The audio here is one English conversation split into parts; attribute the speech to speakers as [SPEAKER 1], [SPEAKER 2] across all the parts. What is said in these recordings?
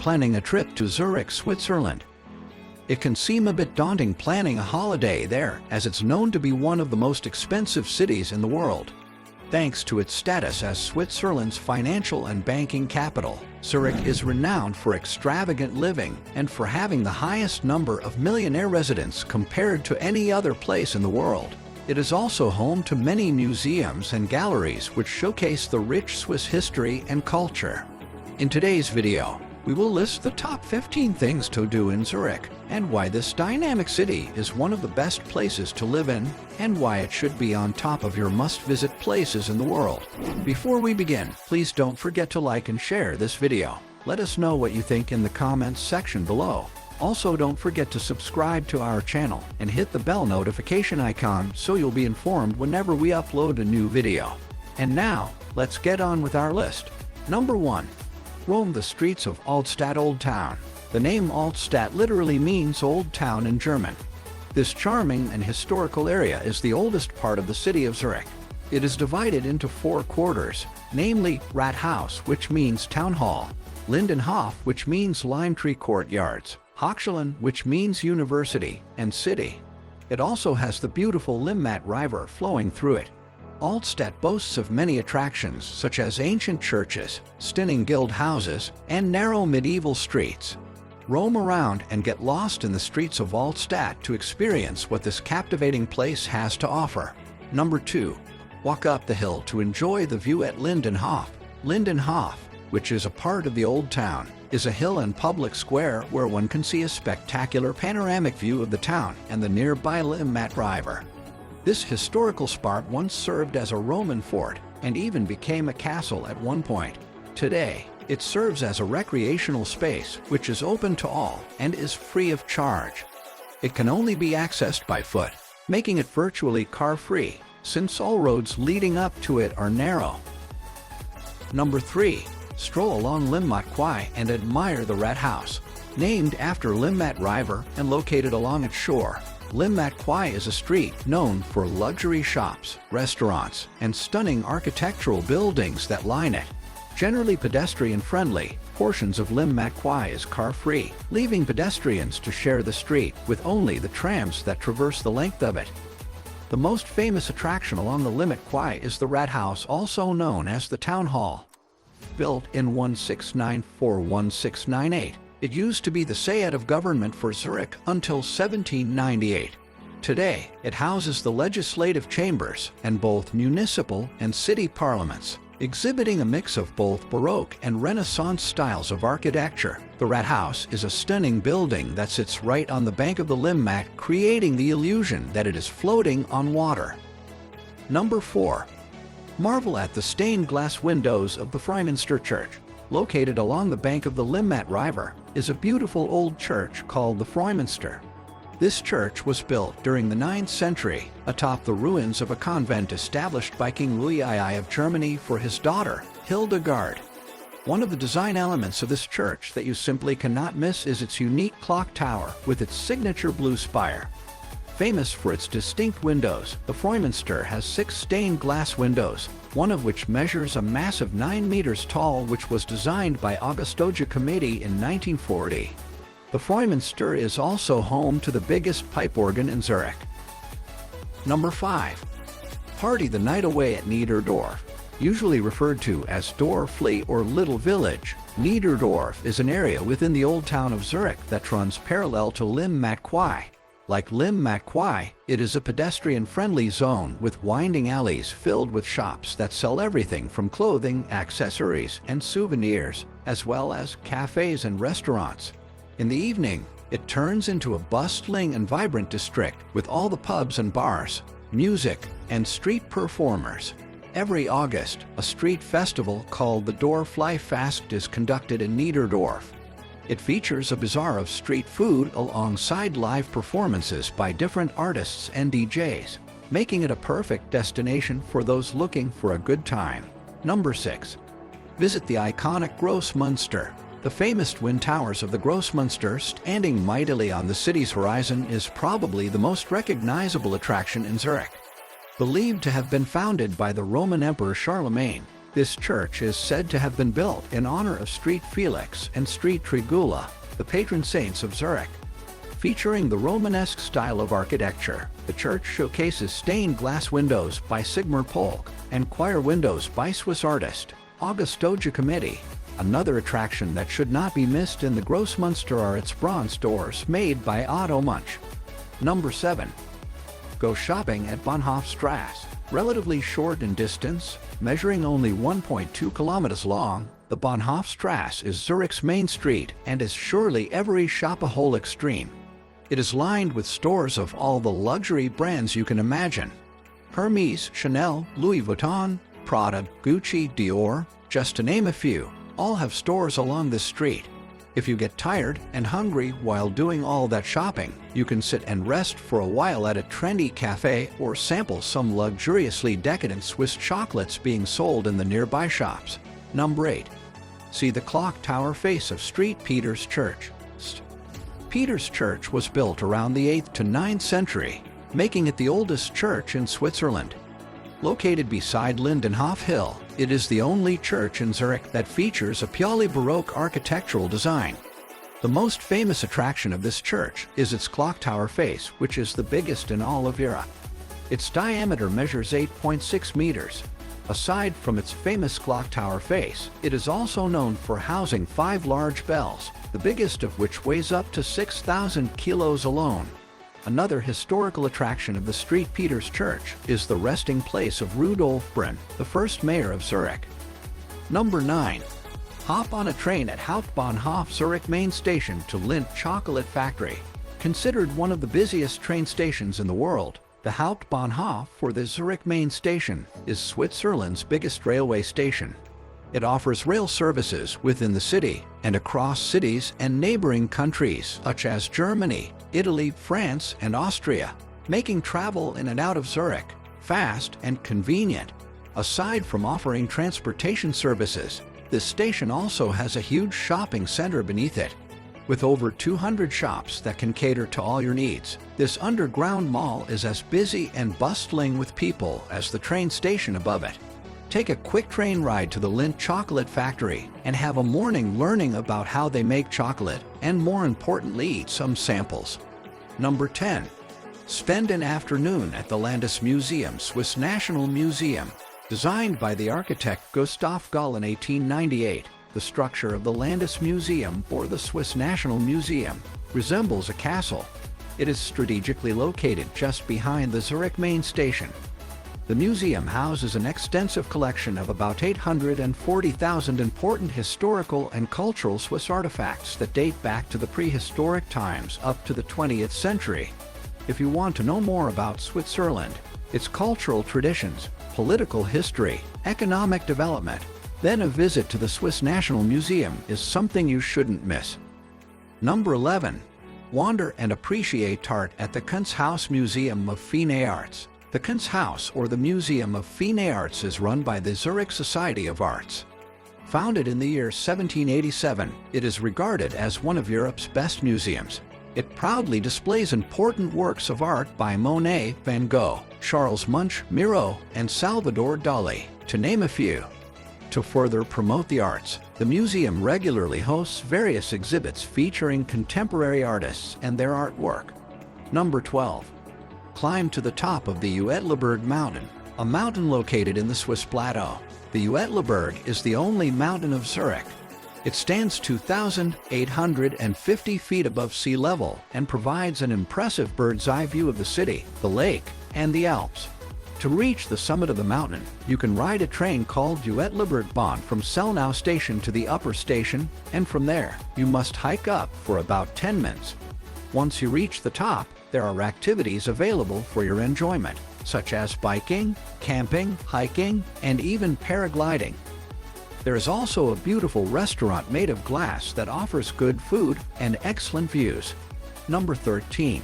[SPEAKER 1] planning a trip to Zurich, Switzerland. It can seem a bit daunting planning a holiday there, as it's known to be one of the most expensive cities in the world. Thanks to its status as Switzerland's financial and banking capital, Zurich is renowned for extravagant living and for having the highest number of millionaire residents compared to any other place in the world. It is also home to many museums and galleries which showcase the rich Swiss history and culture. In today's video, we will list the top 15 things to do in Zurich and why this dynamic city is one of the best places to live in and why it should be on top of your must-visit places in the world. Before we begin, please don't forget to like and share this video. Let us know what you think in the comments section below. Also, don't forget to subscribe to our channel and hit the bell notification icon so you'll be informed whenever we upload a new video. And now, let's get on with our list. Number 1. Roam the streets of Altstadt Old Town. The name Altstadt literally means Old Town in German. This charming and historical area is the oldest part of the city of Zurich. It is divided into 4 quarters, namely Rathaus, which means Town Hall, Lindenhof, which means Lime Tree Courtyards, Hochschulen, which means University, and City. It also has the beautiful Limmat River flowing through it. Altstadt boasts of many attractions such as ancient churches, stunning guild houses, and narrow medieval streets. Roam around and get lost in the streets of Altstadt to experience what this captivating place has to offer. Number 2. Walk up the hill to enjoy the view at Lindenhof. Lindenhof, which is a part of the Old Town, is a hill and public square where one can see a spectacular panoramic view of the town and the nearby Limmat River. This historical spot once served as a Roman fort and even became a castle at one point. Today, it serves as a recreational space which is open to all and is free of charge. It can only be accessed by foot, making it virtually car-free, since all roads leading up to it are narrow. Number 3. Stroll along Limmat Quai and admire the Rathaus. Named after Limmat River and located along its shore, Limmat Quai is a street known for luxury shops, restaurants, and stunning architectural buildings that line it. Generally pedestrian-friendly, portions of Limmat Quai is car-free, leaving pedestrians to share the street with only the trams that traverse the length of it. The most famous attraction along the Limmat Quai is the Rathaus, also known as the Town Hall. Built in 1694-1698, it used to be the Sayat of government for Zurich until 1798. Today, it houses the legislative chambers and both municipal and city parliaments. Exhibiting a mix of both Baroque and Renaissance styles of architecture, the Rathaus is a stunning building that sits right on the bank of the Limmat, creating the illusion that it is floating on water. Number 4. Marvel at the stained glass windows of the Freiminster Church. Located along the bank of the Limmat River is a beautiful old church called the Freiminster. This church was built during the 9th century atop the ruins of a convent established by King Louis II of Germany for his daughter, Hildegard. One of the design elements of this church that you simply cannot miss is its unique clock tower with its signature blue spire. Famous for its distinct windows, the Freiminster has 6 stained glass windows, one of which measures a massive 9 meters tall, which was designed by Augusto Giacometti in 1940. The Freiminster is also home to the biggest pipe organ in Zurich. Number 5. Party the night away at Niederdorf. Usually referred to as Dorfli or Little Village, Niederdorf is an area within the Old Town of Zurich that runs parallel to Limmat Quai. Like Limmat Quai, it is a pedestrian-friendly zone with winding alleys filled with shops that sell everything from clothing, accessories, and souvenirs, as well as cafes and restaurants. In the evening, it turns into a bustling and vibrant district with all the pubs and bars, music, and street performers. Every August, a street festival called the Dorfliefest is conducted in Niederdorf. It features a bazaar of street food alongside live performances by different artists and DJs, making it a perfect destination for those looking for a good time. Number 6. Visit the iconic Grossmünster. The famous twin towers of the Grossmünster, standing mightily on the city's horizon, is probably the most recognizable attraction in Zurich. Believed to have been founded by the Roman Emperor Charlemagne, This church is said to have been built in honor of Street Felix and Street Trigula, the patron saints of Zurich. Featuring the Romanesque style of architecture, the church showcases stained glass windows by Sigmar Polk and choir windows by Swiss artist Augusto Giacometti. Another attraction that should not be missed in the Grossmünster are its bronze doors made by Otto Munch. Number 7. Go shopping at Bahnhofstrasse. Relatively short in distance, measuring only 1.2 kilometers long, the Bahnhofstrasse is Zurich's main street and is surely every shopaholic dream. It is lined with stores of all the luxury brands you can imagine. Hermes, Chanel, Louis Vuitton, Prada, Gucci, Dior, just to name a few, all have stores along this street. If you get tired and hungry while doing all that shopping, you can sit and rest for a while at a trendy cafe or sample some luxuriously decadent Swiss chocolates being sold in the nearby shops. Number 8. See the clock tower face of St. Peter's Church. Peter's Church was built around the 8th to 9th century, making it the oldest church in Switzerland. Located beside Lindenhof Hill, it is the only church in Zurich that features a purely Baroque architectural design. The most famous attraction of this church is its clock tower face, which is the biggest in all of Europe. Its diameter measures 8.6 meters. Aside from its famous clock tower face, it is also known for housing 5 large bells, the biggest of which weighs up to 6,000 kilos alone. Another historical attraction of the St. Peter's Church is the resting place of Rudolf Brunn, the first mayor of Zurich. Number 9. Hop on a train at Hauptbahnhof Zurich main station to Lindt Chocolate Factory. Considered one of the busiest train stations in the world, the Hauptbahnhof for the Zurich main station is Switzerland's biggest railway station. It offers rail services within the city and across cities and neighboring countries such as Germany, Italy, France, and Austria, making travel in and out of Zurich fast and convenient. Aside from offering transportation services, this station also has a huge shopping center beneath it. With over 200 shops that can cater to all your needs, this underground mall is as busy and bustling with people as the train station above it. Take a quick train ride to the Lindt Chocolate Factory and have a morning learning about how they make chocolate and, more importantly, eat some samples. Number 10. Spend an afternoon at the Landesmuseum, Swiss National Museum. Designed by the architect Gustav Gall in 1898, the structure of the Landesmuseum, or the Swiss National Museum, resembles a castle. It is strategically located just behind the Zurich main station. The museum houses an extensive collection of about 840,000 important historical and cultural Swiss artifacts that date back to the prehistoric times up to the 20th century. If you want to know more about Switzerland, its cultural traditions, political history, economic development, then a visit to the Swiss National Museum is something you shouldn't miss. Number 11. Wander and appreciate art at the Kunsthaus Museum of Fine Arts. The Kunsthaus, or the Museum of Fine Arts, is run by the Zurich Society of Arts. Founded in the year 1787, it is regarded as one of Europe's best museums. It proudly displays important works of art by Monet, Van Gogh, Charles Munch, Miro, and Salvador Dali, to name a few. To further promote the arts, the museum regularly hosts various exhibits featuring contemporary artists and their artwork. Number 12. Climb to the top of the Uetliberg Mountain, a mountain located in the Swiss plateau. The Uetliberg is the only mountain of Zurich. It stands 2,850 feet above sea level and provides an impressive bird's-eye view of the city, the lake, and the Alps. To reach the summit of the mountain, you can ride a train called Uetlibergbahn from Selnau station to the upper station, and from there, you must hike up for about 10 minutes. Once you reach the top, there are activities available for your enjoyment, such as biking, camping, hiking, and even paragliding. There is also a beautiful restaurant made of glass that offers good food and excellent views. Number 13.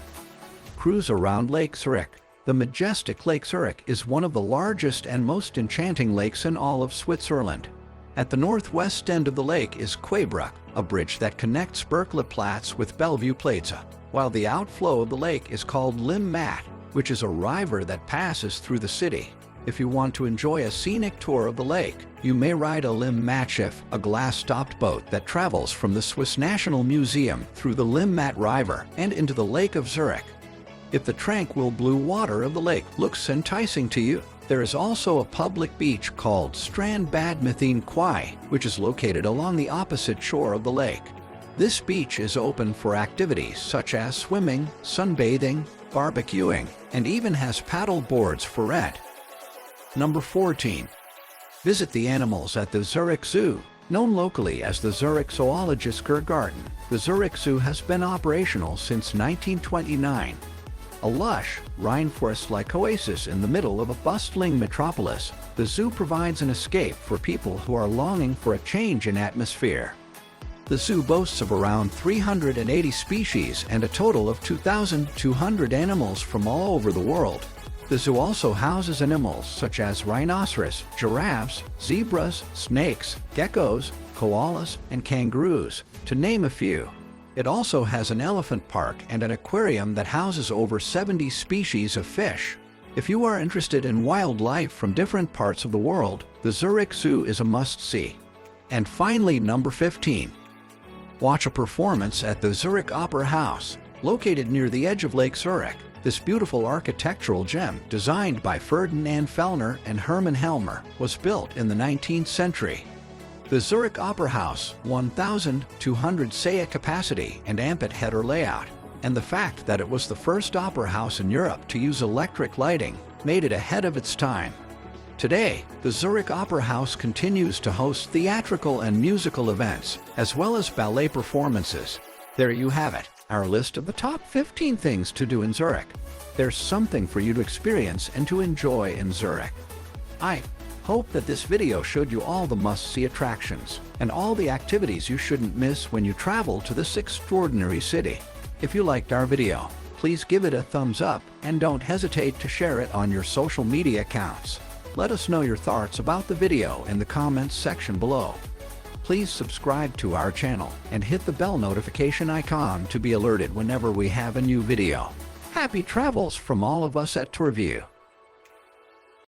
[SPEAKER 1] Cruise around Lake Zurich. The majestic Lake Zurich is one of the largest and most enchanting lakes in all of Switzerland. At the northwest end of the lake is Quaybruck, a bridge that connects Berkeley-Platz with Bellevue Plaza, while the outflow of the lake is called Lim Mat, which is a river that passes through the city. If you want to enjoy a scenic tour of the lake, you may ride a Limmatschiff, a glass-topped boat that travels from the Swiss National Museum through the Limmat River and into the Lake of Zurich. If the tranquil blue water of the lake looks enticing to you, there is also a public beach called Strandbad Methane Quai, which is located along the opposite shore of the lake. This beach is open for activities such as swimming, sunbathing, barbecuing, and even has paddle boards for rent. Number 14. Visit the animals at the Zurich Zoo. Known locally as the Zurich Zoologischer Garten, the Zurich Zoo has been operational since 1929. A lush, rainforest-like oasis in the middle of a bustling metropolis, the zoo provides an escape for people who are longing for a change in atmosphere. The zoo boasts of around 380 species and a total of 2,200 animals from all over the world. The zoo also houses animals such as rhinoceros, giraffes, zebras, snakes, geckos, koalas, and kangaroos, to name a few. It also has an elephant park and an aquarium that houses over 70 species of fish. If you are interested in wildlife from different parts of the world, the Zurich Zoo is a must-see. And finally, number 15. Watch a performance at the Zurich Opera House, located near the edge of Lake Zurich. This beautiful architectural gem, designed by Ferdinand Fellner and Hermann Helmer, was built in the 19th century. The Zurich Opera House, 1,200 seat capacity and amphitheater layout, and the fact that it was the first opera house in Europe to use electric lighting, made it ahead of its time. Today, the Zurich Opera House continues to host theatrical and musical events, as well as ballet performances. There you have it, our list of the top 15 things to do in Zurich. There's something for you to experience and to enjoy in Zurich. I hope that this video showed you all the must-see attractions and all the activities you shouldn't miss when you travel to this extraordinary city. If you liked our video, please give it a thumbs up and don't hesitate to share it on your social media accounts. Let us know your thoughts about the video in the comments section below. Please subscribe to our channel and hit the bell notification icon to be alerted whenever we have a new video. Happy travels from all of us at TourView.